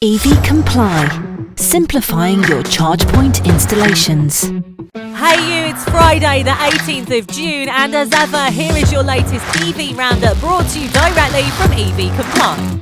EV Comply, simplifying your charge point installations. Hey you, it's Friday the 18th of June, and as ever, here is your latest EV roundup brought to you directly from EV Comply.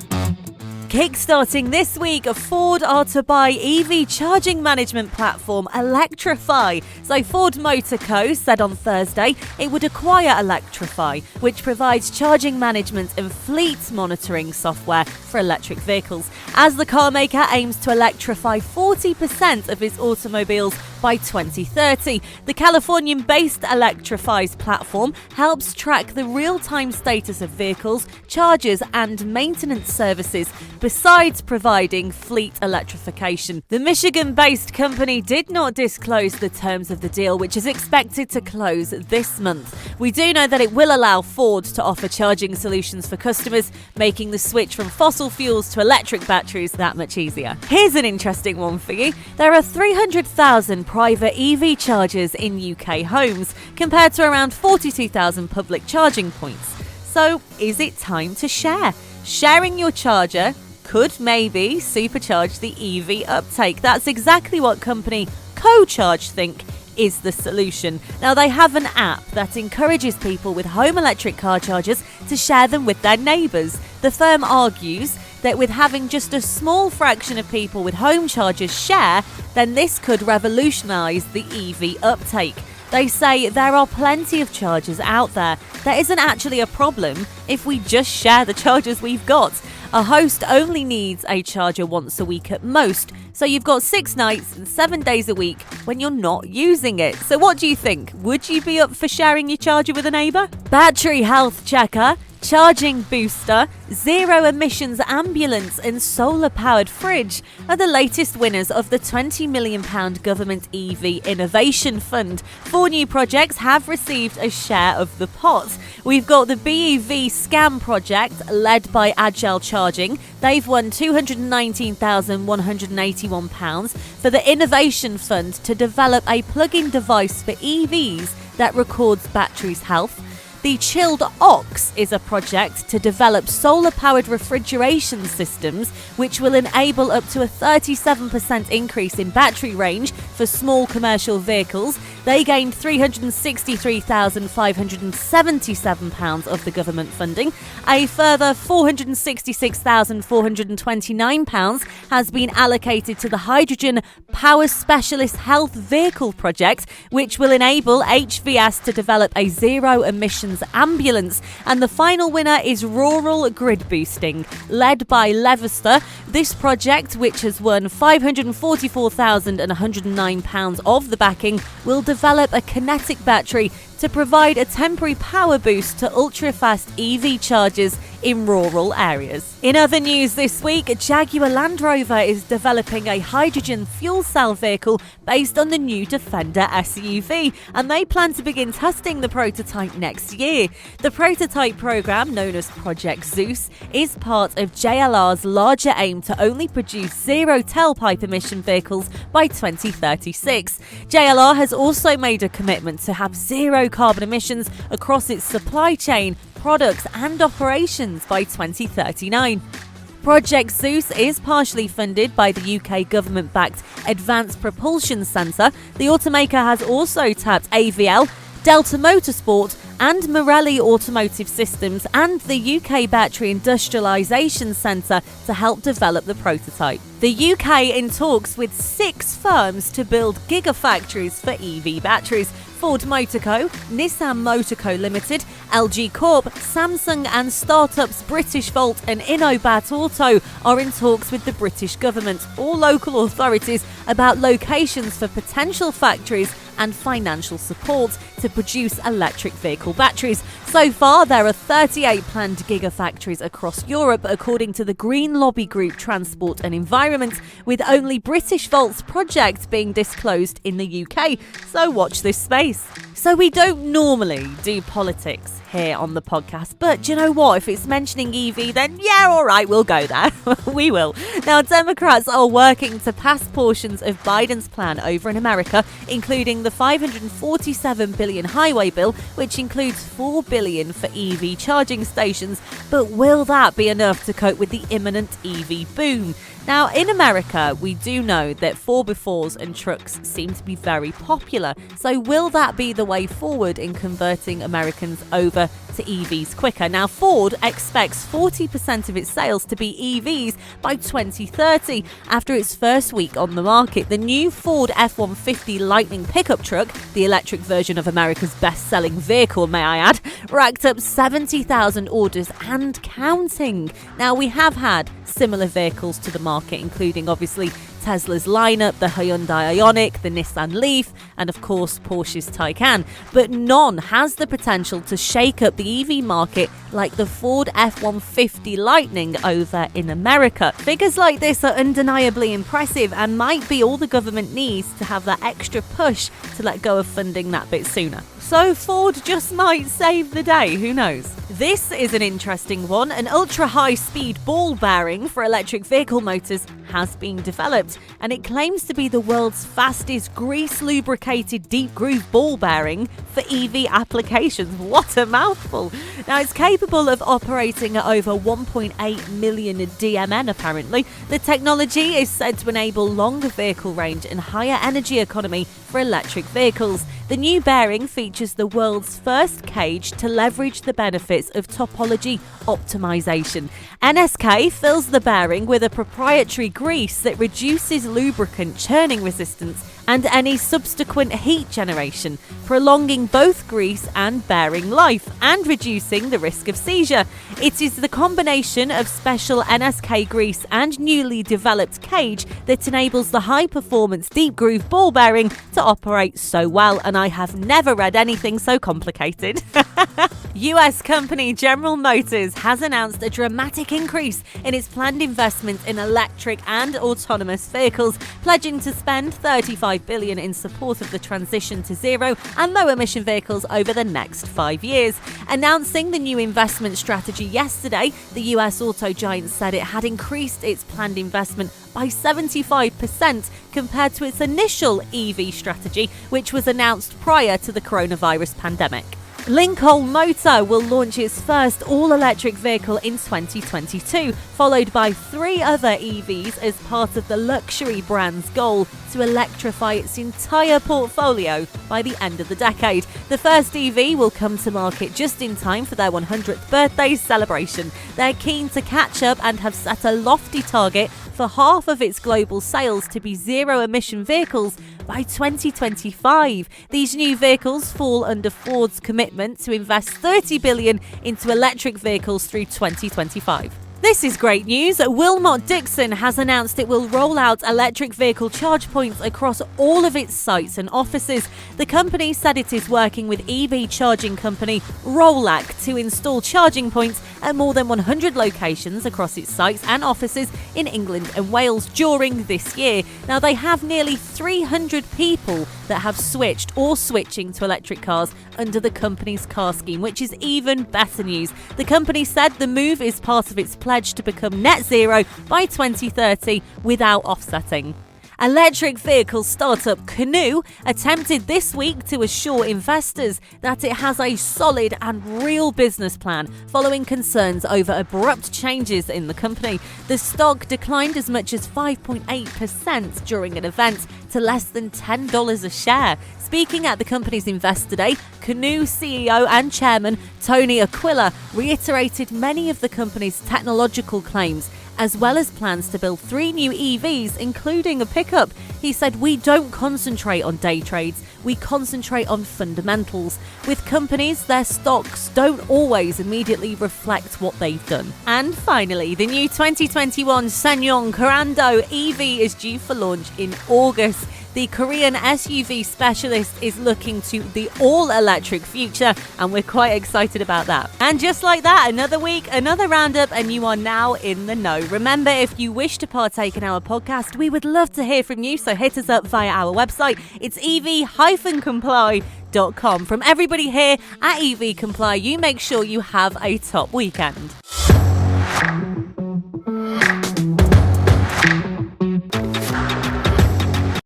Kickstarting this week, Ford are to buy EV charging management platform Electrify. So Ford Motor Co said on Thursday it would acquire Electrify, which provides charging management and fleet monitoring software for electric vehicles, as the car maker aims to electrify 40% of its automobiles by 2030. The Californian-based Electrify's platform helps track the real-time status of vehicles, chargers and maintenance services, besides providing fleet electrification. The Michigan-based company did not disclose the terms of the deal, which is expected to close this month. We do know that it will allow Ford to offer charging solutions for customers, making the switch from fossil fuels to electric batteries that much easier. Here's an interesting one for you. There are 300,000 private EV chargers in UK homes, compared to around 42,000 public charging points. So, is it time to share? Sharing your charger could maybe supercharge the EV uptake. That's exactly what company CoCharge think is the solution. Now, they have an app that encourages people with home electric car chargers to share them with their neighbours. The firm argues that with having just a small fraction of people with home chargers share, then this could revolutionise the EV uptake. They say there are plenty of chargers out there. There isn't actually a problem if we just share the chargers we've got. A host only needs a charger once a week at most, so you've got 6 nights and 7 days a week when you're not using it. So what do you think? Would you be up for sharing your charger with a neighbour? Battery health checker, charging booster, zero emissions ambulance and solar powered fridge are the latest winners of the £20 million government EV Innovation Fund. 4 new projects have received a share of the pot. We've got the BEV Scam project led by Agile Charging. They've won £219,181 for the Innovation Fund to develop a plug-in device for EVs that records batteries' health. The Chilled Ox is a project to develop solar-powered refrigeration systems which will enable up to a 37% increase in battery range for small commercial vehicles. They gained £363,577 of the government funding. A further £466,429 has been allocated to the Hydrogen Power Specialist Health Vehicle project, which will enable HVS to develop a zero-emissions ambulance. And the final winner is Rural Grid Boosting, led by Leicester. This project, which has won £544,109 of the backing, will develop a kinetic battery to provide a temporary power boost to ultra-fast EV chargers in rural areas. In other news this week, Jaguar Land Rover is developing a hydrogen fuel cell vehicle based on the new Defender SUV, and they plan to begin testing the prototype next year. The prototype program, known as Project Zeus, is part of JLR's larger aim to only produce zero tailpipe emission vehicles by 2036. JLR has also made a commitment to have zero carbon emissions across its supply chain, products and operations by 2039. Project Zeus is partially funded by the UK government-backed Advanced Propulsion Centre. The automaker has also tapped AVL, Delta Motorsport and Morelli Automotive Systems and the UK Battery Industrialisation Centre to help develop the prototype. The UK in talks with 6 firms to build gigafactories for EV batteries. Ford Motor Co, Nissan Motor Co Ltd, LG Corp, Samsung and startups Britishvolt and InoBat Auto are in talks with the British government or local authorities about locations for potential factories and financial support to produce electric vehicle batteries. So far, there are 38 planned gigafactories across Europe, according to the green lobby group Transport and Environment, with only Britishvolt's project being disclosed in the UK. So watch this space. So we don't normally do politics here on the podcast, but do you know what? If it's mentioning EV, then yeah, all right, we'll go there. We will. Now, Democrats are working to pass portions of Biden's plan over in America, including the $547 billion highway bill, which includes $4 billion for EV charging stations. But will that be enough to cope with the imminent EV boom? Now, in America, we do know that 4x4s and trucks seem to be very popular. So will that be the way forward in converting Americans over to EVs quicker? Now, Ford expects 40% of its sales to be EVs by 2030 after its first week on the market. The new Ford F150 Lightning pickup truck, the electric version of America's best-selling vehicle, may I add, racked up 70,000 orders and counting. Now, we have had similar vehicles to the market, including obviously Tesla's lineup, the Hyundai Ioniq, the Nissan Leaf, and of course Porsche's Taycan. But none has the potential to shake up the EV market like the Ford F150 Lightning over in America. Figures like this are undeniably impressive and might be all the government needs to have that extra push to let go of funding that bit sooner. So Ford just might save the day, who knows? This is an interesting one. An ultra-high-speed ball bearing for electric vehicle motors has been developed, and it claims to be the world's fastest grease-lubricated deep-groove ball bearing for EV applications. What a mouthful! Now, it's capable of operating at over 1.8 million DMN, apparently. The technology is said to enable longer vehicle range and higher energy economy for electric vehicles. The new bearing features the world's first cage to leverage the benefits of topology optimization. NSK fills the bearing with a proprietary grease that reduces lubricant churning resistance and any subsequent heat generation, prolonging both grease and bearing life and reducing the risk of seizure. It is the combination of special NSK grease and newly developed cage that enables the high-performance deep-groove ball bearing to operate so well, and I have never read anything so complicated. US company General Motors has announced a dramatic increase in its planned investment in electric and autonomous vehicles, pledging to spend $35 billion in support of the transition to zero and low-emission vehicles over the next 5 years. Announcing the new investment strategy yesterday, the US auto giant said it had increased its planned investment by 75% compared to its initial EV strategy, which was announced prior to the coronavirus pandemic. Lincoln Motor will launch its first all-electric vehicle in 2022, followed by 3 other EVs as part of the luxury brand's goal to electrify its entire portfolio by the end of the decade. The first EV will come to market just in time for their 100th birthday celebration. They're keen to catch up and have set a lofty target for half of its global sales to be zero-emission vehicles by 2025. These new vehicles fall under Ford's commitment to invest $30 billion into electric vehicles through 2025. This is great news. Wilmot Dixon has announced it will roll out electric vehicle charge points across all of its sites and offices. The company said it is working with EV charging company Rollac to install charging points at more than 100 locations across its sites and offices in England and Wales during this year. Now, they have nearly 300 people that have switched or switching to electric cars under the company's car scheme, which is even better news. The company said the move is part of its pledge to become net zero by 2030 without offsetting. Electric vehicle startup Canoo attempted this week to assure investors that it has a solid and real business plan following concerns over abrupt changes in the company. The stock declined as much as 5.8% during an event to less than $10 a share. Speaking at the company's Investor Day, Canoo CEO and chairman Tony Aquila reiterated many of the company's technological claims, as well as plans to build 3 new EVs, including a pickup. He said, "We don't concentrate on day trades, we concentrate on fundamentals. With companies, their stocks don't always immediately reflect what they've done." And finally, the new 2021 Sanyong Corando EV is due for launch in August. The Korean SUV specialist is looking to the all-electric future, and we're quite excited about that. And just like that, another week, another roundup, and you are now in the know. Remember, if you wish to partake in our podcast, we would love to hear from you, so hit us up via our website. It's ev-comply.com. From everybody here at EV Comply, you make sure you have a top weekend.